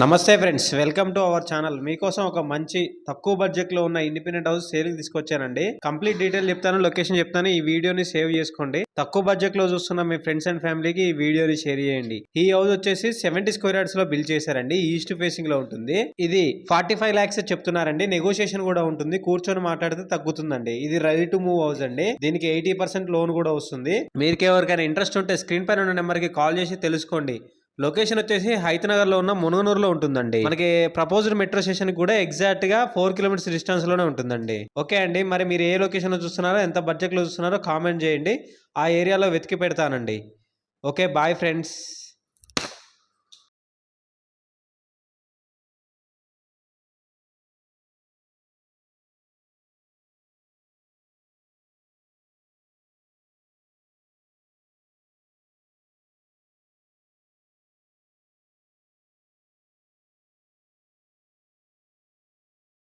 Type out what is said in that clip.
నమస్తే friends, welcome to our channel. మీకోసం ఒక మంచి తక్కువ బడ్జెట్ లో ఉన్న ఇండిపెండెంట్ హౌస్ సేల్ తీసుకొచ్చానండి. కంప్లీట్ డీటెయిల్ చెప్తాను, లొకేషన్ చెప్తాను. ఈ వీడియోని సేవ్ చేసుకోండి. తక్కువ బడ్జెట్ లో చూస్తున్న మీ ఫ్రెండ్స్ అండ్ ఫ్యామిలీకి ఈ వీడియోని షేర్ చేయండి. ఈ హౌస్ వచ్చేసి 70 స్క్వేర్ యార్డ్స్ లో బిల్డ్ చేశారండి. ఈస్ట్ ఫేసింగ్ లో ఉంటుంది. ఇది 45 lakhs చెప్తున్నారండి. నెగోషియేషన్ కూడా ఉంటుంది. కూర్చొని మాట్లాడితే తగ్గుతుందండి. ఇది రెడీ టు మూవ్ హౌస్ అండి. దీనికి 80% లోన్ కూడా వస్తుంది. మీకు ఎవరికైనా ఇంట్రెస్ట్ ఉంటే స్క్రీన్ పైన ఉన్న నెంబర్ కి కాల్ చేసి తెలుసుకోండి. లొకేషన్ వచ్చేసి హైతనగర్ లో ఉన్న మునుగనూరులో ఉంటుందండి. మనకి ప్రపోజ్డ్ మెట్రో స్టేషన్ కూడా ఎగ్జాక్ట్ గా 4 kilometers డిస్టెన్స్ లోనే ఉంటుందండి. ఓకే అండి, మరి మీరు ఏ లొకేషన్ లో చూస్తున్నారో, ఎంత బడ్జెట్ లో చూస్తున్నారో కామెంట్ చేయండి. ఆ ఏరియాలో వెతికి పెడతానండి. Okay, bye friends.